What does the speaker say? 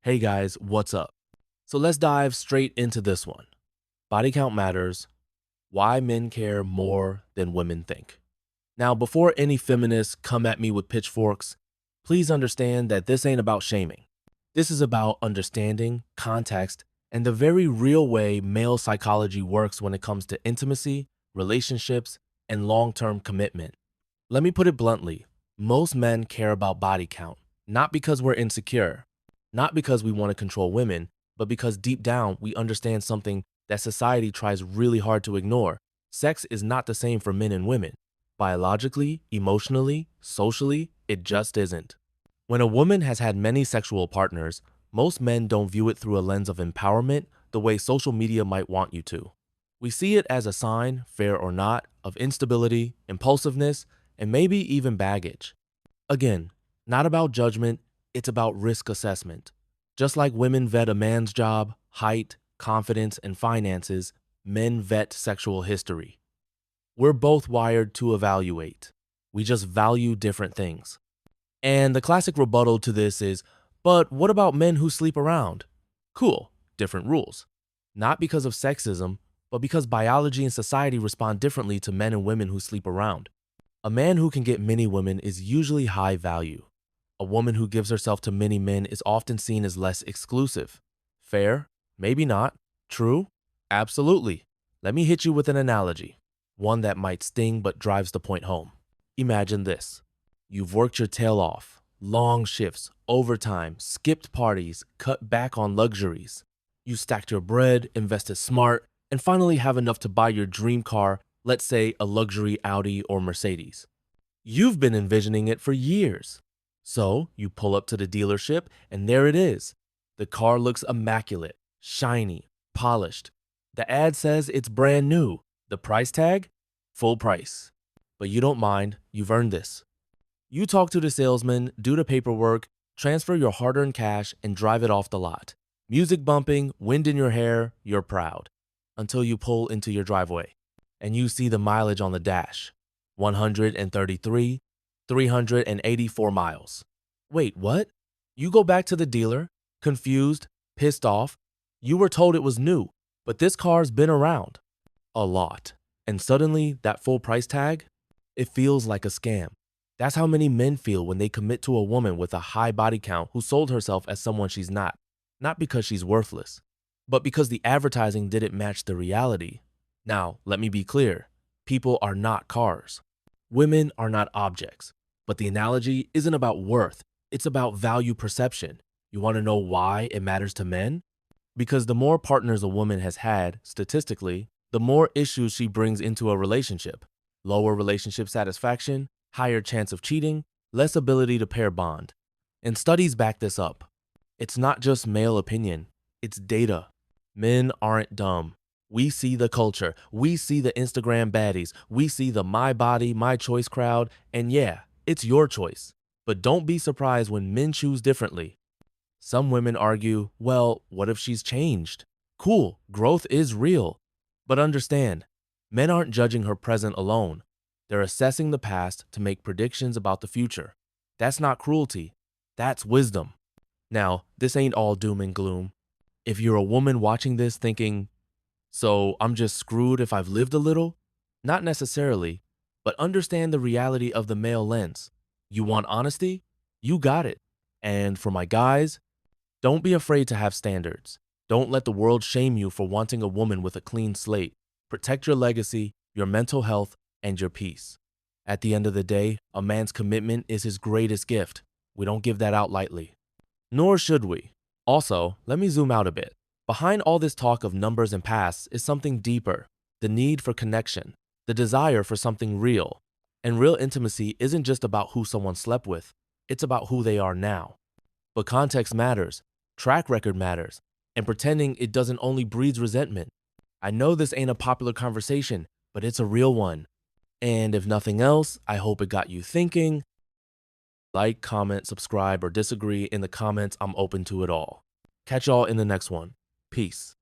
Hey guys, what's up? So let's dive straight into this one. Body count matters. Why men care more than women think. Now, before any feminists come at me with pitchforks, please understand that this ain't about shaming. This is about understanding, context, and the very real way male psychology works when it comes to intimacy, relationships, and long term commitment. Let me put it bluntly, most men care about body count, not because we're insecure, not because we want to control women, but because deep down we understand something that society tries really hard to ignore. Sex is not the same for men and women. Biologically, emotionally, socially, it just isn't. When a woman has had many sexual partners, most men don't view it through a lens of empowerment the way social media might want you to. We see it as a sign, fair or not, of instability, impulsiveness, and maybe even baggage. Again, not about judgment, it's about risk assessment. Just like women vet a man's job, height, confidence, and finances, men vet sexual history. We're both wired to evaluate. We just value different things. And the classic rebuttal to this is, but what about men who sleep around? Cool, different rules. Not because of sexism, but because biology and society respond differently to men and women who sleep around. A man who can get many women is usually high value. A woman who gives herself to many men is often seen as less exclusive. Fair? Maybe not. True? Absolutely. Let me hit you with an analogy, one that might sting but drives the point home. Imagine this. You've worked your tail off, long shifts, overtime, skipped parties, cut back on luxuries. You stacked your bread, invested smart, and finally have enough to buy your dream car, let's say a luxury Audi or Mercedes. You've been envisioning it for years. So you pull up to the dealership, and there it is. The car looks immaculate, shiny, polished. The ad says it's brand new. The price tag? Full price. But you don't mind, you've earned this. You talk to the salesman, do the paperwork, transfer your hard-earned cash, and drive it off the lot. Music bumping, wind in your hair, you're proud. Until you pull into your driveway, and you see the mileage on the dash. 133, 384 miles. Wait, what? You go back to the dealer, confused, pissed off. You were told it was new, but this car's been around a lot. And suddenly, that full price tag, it feels like a scam. That's how many men feel when they commit to a woman with a high body count who sold herself as someone she's not. Not because she's worthless, but because the advertising didn't match the reality. Now, let me be clear. People are not cars. Women are not objects. But the analogy isn't about worth. It's about value perception. You want to know why it matters to men? Because the more partners a woman has had, statistically, the more issues she brings into a relationship. Lower relationship satisfaction, higher chance of cheating, less ability to pair bond. And studies back this up. It's not just male opinion, it's data. Men aren't dumb. We see the culture, we see the Instagram baddies, we see the my body, my choice crowd, and yeah, it's your choice. But don't be surprised when men choose differently. Some women argue, well, what if she's changed? Cool, growth is real. But understand, men aren't judging her present alone. They're assessing the past to make predictions about the future. That's not cruelty, that's wisdom. Now, this ain't all doom and gloom. If you're a woman watching this thinking, so I'm just screwed if I've lived a little? Not necessarily, but understand the reality of the male lens. You want honesty? You got it. And for my guys, don't be afraid to have standards. Don't let the world shame you for wanting a woman with a clean slate. Protect your legacy, your mental health, and your peace. At the end of the day, a man's commitment is his greatest gift. We don't give that out lightly. Nor should we. Also, let me zoom out a bit. Behind all this talk of numbers and pasts is something deeper, the need for connection, the desire for something real. And real intimacy isn't just about who someone slept with, it's about who they are now. But context matters, track record matters, and pretending it doesn't only breeds resentment. I know this ain't a popular conversation, but it's a real one. And if nothing else, I hope it got you thinking. Like, comment, subscribe, or disagree in the comments. I'm open to it all. Catch y'all in the next one. Peace.